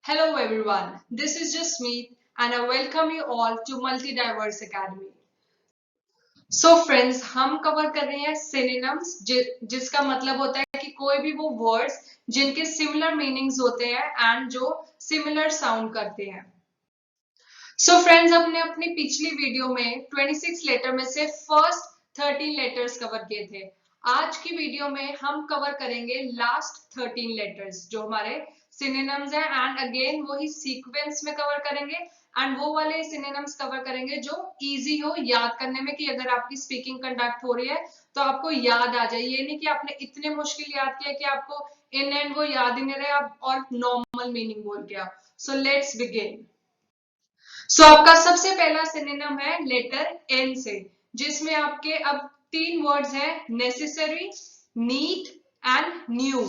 Hello everyone, this is Jasmeet and I welcome you all to Multi-Diverse Academy. So friends, हम cover कर रहे हैं synonyms जिसका मतलब होता है कि कोई भी वो words जिनके similar meanings होते हैं and जो similar sound करते हैं. So friends, हमने अपनी पिछली वीडियो में 26 लेटर में से फर्स्ट 13 लेटर्स कवर किए थे. आज की वीडियो में हम कवर करेंगे लास्ट 13 लेटर्स जो हमारे सिनोनिम्स हैं एंड अगेन वही सीक्वेंस में कवर करेंगे एंड वो वाले सिनोनिम्स कवर करेंगे जो इजी हो याद करने में कि अगर आपकी स्पीकिंग कंडक्ट हो रही है तो आपको याद आ जाए. ये नहीं कि आपने इतने मुश्किल याद किया कि आपको इन एंड वो याद ही नहीं रहे आप और नॉर्मल मीनिंग बोल गया. So let's begin. सो आपका सबसे पहला सिनोनिम है लेटर एन से जिसमें आपके अब तीन वर्ड्स हैं necessary, need and new.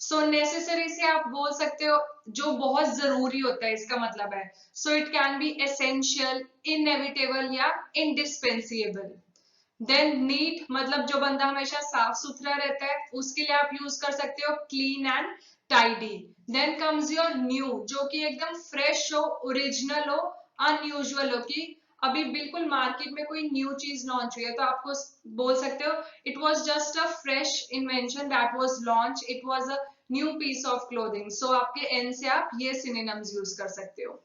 So necessary से आप बोल सकते हो जो बहुत जरूरी होता है इसका मतलब है. सो it can B essential, inevitable या इंडिस्पेंसिबल. देन नीट मतलब जो बंदा हमेशा साफ सुथरा रहता है उसके लिए आप यूज कर सकते हो clean and tidy. Then comes your new जो कि एकदम फ्रेश हो, ओरिजिनल हो, अनयूजुअल हो कि अभी बिल्कुल मार्केट में कोई न्यू चीज लॉन्च हुई है तो आपको बोल सकते हो it was just a fresh invention that was launch, it was a new piece of clothing. So आपके एन से आप ये सिनोनिम्स यूज कर सकते हो.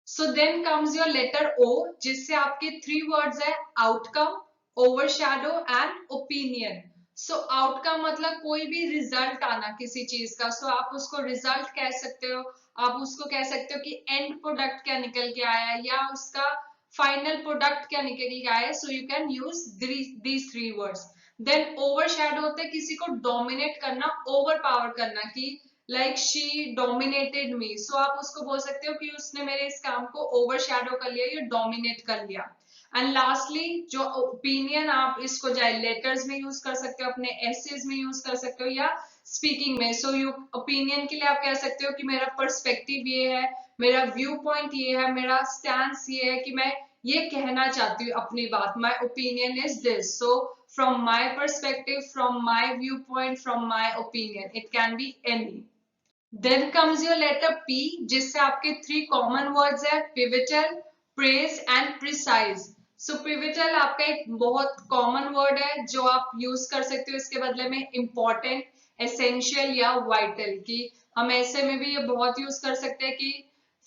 So then comes your letter O जिससे आपके थ्री वर्ड्स है outcome, overshadow and opinion. So outcome मतलब कोई भी रिजल्ट आना किसी चीज का. सो आप उसको रिजल्ट कह सकते हो, आप उसको कह सकते हो कि एंड प्रोडक्ट क्या निकल के आया है या उसका फाइनल प्रोडक्ट क्या निकल के आया है. So you can use these three words. Then overshadow होता है किसी को डोमिनेट करना, ओवर पावर करना कि लाइक शी डोमिनेटेड मी. सो आप उसको बोल सकते हो कि उसने मेरे इस काम को ओवरशैडो कर लिया या डोमिनेट कर लिया. एंड लास्टली जो ओपिनियन आप इसको चाहे लेटर्स में यूज कर सकते हो, अपने एसेज में यूज कर सकते हो या स्पीकिंग में. सो यू ओपिनियन के लिए आप कह सकते हो कि मेरा पर्सपेक्टिव ये है, मेरा व्यू पॉइंट ये है, मेरा स्टैंस ये है कि मैं ये कहना चाहती हूँ अपनी बात. My opinion is this. So from my perspective, from my viewpoint, from my opinion, it can be any. Then comes your letter P जिससे आपके थ्री कॉमन वर्ड्स है pivotal, praise and precise. So pivotal आपका एक बहुत common word है जो आप use कर सकते हो इसके बदले में important, essential या vital. कि हम ऐसे में भी ये बहुत यूज कर सकते हैं कि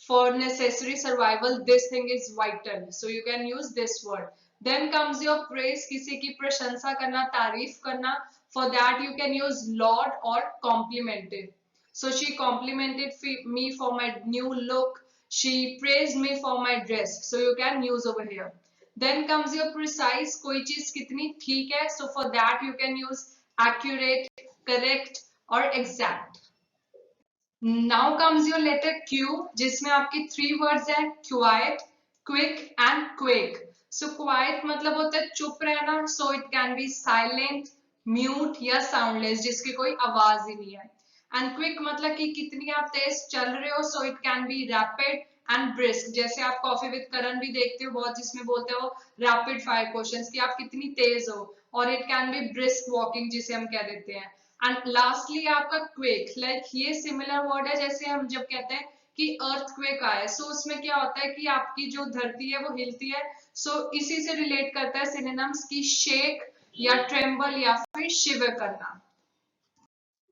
for necessary survival this thing is vital. So you can use this word. Then comes your praise किसी की प्रशंसा करना, तारीफ करना. For that you can use laud or complimented. So she complimented me for my new look. She praised me for my dress. So you can use over here. Then comes your precise. कोई चीज कितनी ठीक है. So for that you can use accurate, correct or exact. Now comes your letter Q जिसमें आपके three words हैं quiet, quick and quake. So quiet मतलब होता है चुप रहना. So it can be silent, mute या soundless जिसकी कोई आवाज ही नहीं है. एंड क्विक मतलब कि कितनी आप तेज चल रहे हो. सो it can B rapid and brisk जैसे आप कॉफी विद करण भी देखते हो बहुत जिसमें बोलते हो रैपिड फायर क्वेश्चंस कि आप कितनी तेज हो. और it can B brisk walking जिसे हम कह देते हैं. एंड लास्टली आपका क्विक लाइक ये सिमिलर वर्ड है जैसे हम जब कहते हैं कि अर्थ क्वेक आया. सो उसमें क्या होता है कि आपकी जो धरती है वो हिलती है. सो इसी से रिलेट करता है सिनोनिम्स की शेक या ट्रेम्बल या फिर शिवर करना.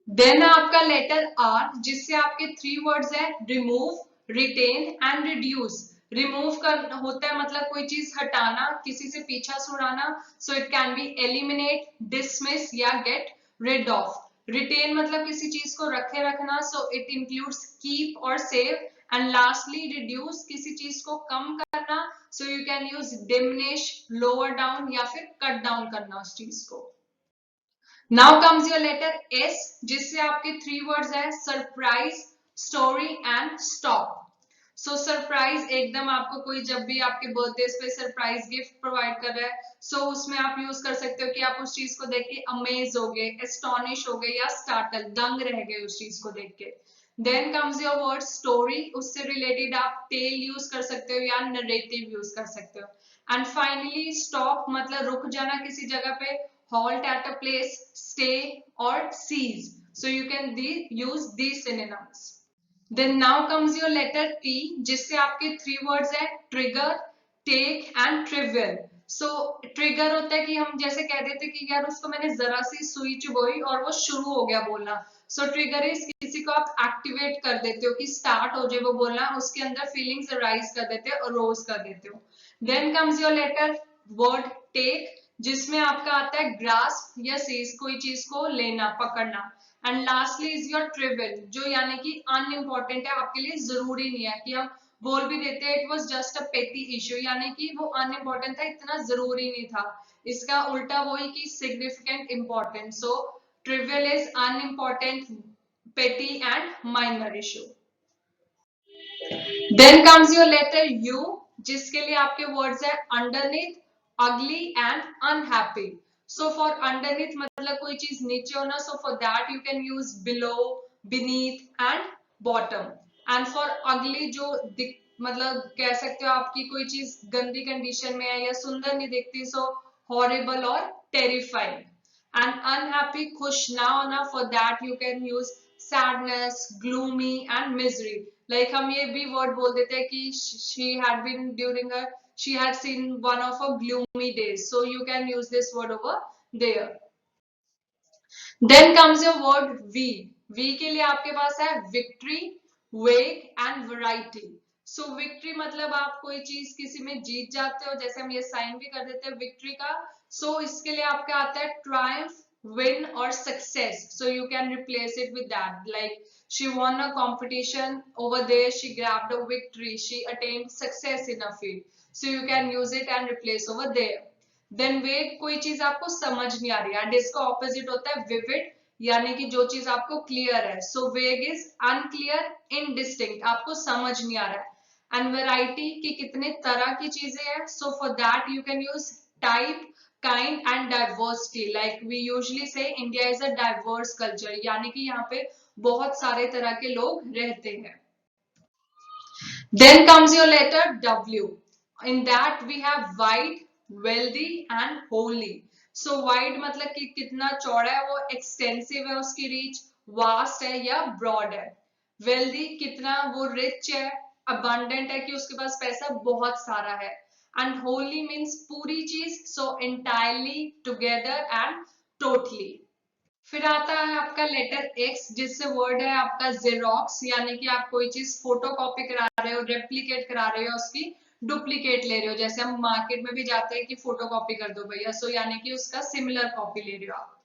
देन आपका लेटर आर जिससे आपके थ्री वर्ड्स है remove, retain and reduce. Remove कर होता है मतलब कोई चीज हटाना, किसी से पीछा छुड़ाना. So it can be eliminate, dismiss या गेट रिड ऑफ. रिटेन मतलब किसी चीज को रखे रखना. सो इट इंक्लूड्स कीप और सेव. एंड लास्टली रिड्यूस किसी चीज को कम करना. So you can use diminish, lower down या फिर कट डाउन करना उस चीज को. Now comes your letter S जिससे आपके थ्री वर्ड्स है surprise, story and stop. So surprise एकदम आपको कोई जब भी आपके बर्थडे पे सरप्राइज गिफ्ट प्रोवाइड कर रहा है. सो उसमें आप यूज कर सकते हो कि आप उस चीज को देख के अमेज हो गए, एस्टोनिश हो गए या स्टार्टल, दंग रह गए उस चीज को देख के. Then comes your word story, उससे रिलेटेड आप टेल यूज कर सकते हो या नरेटिव यूज कर सकते हो. एंड फाइनली स्टॉप मतलब रुक जाना किसी जगह पे, halt at a place, stay or cease. So you can use these synonyms. Then now comes your letter T, जिससे आपके थ्री वर्ड्स है trigger, take and trivial. So trigger होता है कि हम जैसे कह देते कि यार उसको मैंने जरा सी सुई चुभोई और वो शुरू हो गया बोलना। सो ट्रिगर इज किसी को आप एक्टिवेट कर देते हो कि स्टार्ट हो जाए वो बोलना, उसके अंदर फीलिंग्स राइज कर देते हो, अरोज कर देते हो। Then comes your letter word take, जिसमें आपका आता है ग्रास्प या सीज, कोई चीज को लेना, पकड़ना। And lastly is your trivial, जो यानी कि अनइम्पोर्टेंट है, आपके लिए जरूरी नहीं है, कि हम बोल भी देते हैं इट वाज जस्ट अ पेटी इश्यू, यानी कि वो अनइम्पोर्टेंट था, इतना जरूरी नहीं था। इसका उल्टा वही कि significant important. So trivial is unimportant, petty and minor issue. Then comes your letter U, जिसके लिए आपके वर्ड्स है underneath, ugly and unhappy. So for underneath मतलब कोई चीज नीचे होना, so for that you can use below, beneath and bottom. And for ugly जो मतलब कह सकते हो आपकी कोई चीज गंदी कंडीशन में है या सुंदर नहीं दिखती, सो हॉरिबल और टेरिफाइंग। एंड अनहैप्पी खुश ना होना, for that you can use sadness, gloomy and misery. Like हम ये भी वर्ड बोल देते हैं कि she had been during a she had seen one of her gloomy days, so you can use this word over there. Then comes your word V. V के लिए आपके पास है victory, wake and variety. So victory मतलब आप कोई चीज किसी में जीत जाते हो, जैसे हम ये साइन भी कर देते हैं victory का। So इसके लिए आपका आता है triumph, win or success. So you can replace it with that. Like she won a competition over there, she grabbed a victory, she attained success in a field. So you can use it and replace over there. Then vague, कोई चीज आपको समझ नहीं आ रही है, and इसका opposite होता है विविड, यानी कि जो चीज आपको क्लियर है। सो वेग इज अनक्लियर, इनडिस्टिंक्ट, आपको समझ नहीं आ रहा है। एंड वैरायटी की कितने तरह की चीजें हैं, so for that you can use type, kind and diversity. Like we usually say India is a diverse culture, यानी कि यहाँ पे बहुत सारे तरह के लोग रहते हैं। Then comes your letter W. In that we have wide, wealthy and holy. So wide मतलब कि कितना चौड़ा है, वो extensive है उसकी reach, vast है या broad है। Wealthy कितना वो rich है, abundant है कि उसके पास पैसा बहुत सारा है। And holy means पूरी चीज, so entirely, together and totally. फिर आता है आपका लेटर एक्स, जिससे वर्ड है आपका जेरोक्स, यानी कि आप कोई चीज फोटो कॉपी करा रहे हो, रेप्लिकेट करा रहे हो, उसकी डुप्लीकेट ले रहे हो। जैसे हम मार्केट में भी जाते हैं कि फोटो कॉपी कर दो भैया, सो यानी कि उसका सिमिलर कॉपी ले रहे हो आप।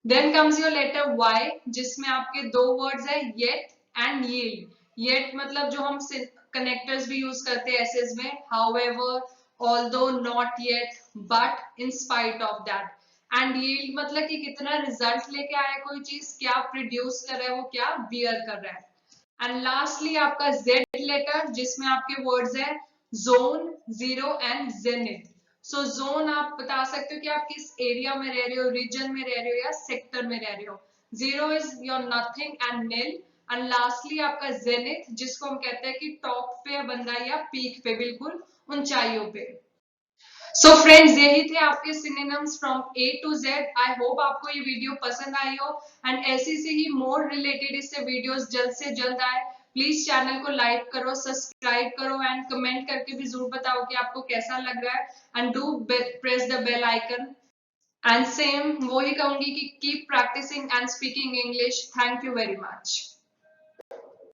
Then comes your letter Y, जिसमें आपके दो वर्ड्स है येट एंड यील्ड। येट मतलब जो हम कनेक्टर्स भी यूज करते हैं एसेस में, however, although, not yet, but, in spite of that. And yield मतलब कि कितना रिजल्ट लेके आया कोई चीज, क्या प्रोड्यूस कर रहा है वो, क्या बियर कर रहा है। एंड लास्टली आपका जेड लेटर, जिसमें आपके वर्ड्स है zone, zero and zenith. So zone आप बता सकते हो कि आप किस एरिया में रह रहे हो, रीजन में रह रहे हो या सेक्टर में रह रहे हो। Zero is your nothing and nil. And lastly आपका जेनिथ, जिसको हम कहते हैं कि टॉप पे है बंदा या पीक पे, बिल्कुल ऊंचाइयों पे। सो फ्रेंड्स, यही थे आपके synonyms from A to Z. I hope आपको ये वीडियो पसंद आई हो, एंड ऐसी से ही मोर रिलेटेड इससे वीडियोस जल्द से जल्द आए। प्लीज चैनल को लाइक करो, सब्सक्राइब करो एंड कमेंट करके भी जरूर बताओ कि आपको कैसा लग रहा है। And do press the bell icon. And same वही कहूंगी कि keep practising and speaking English. Thank you very much.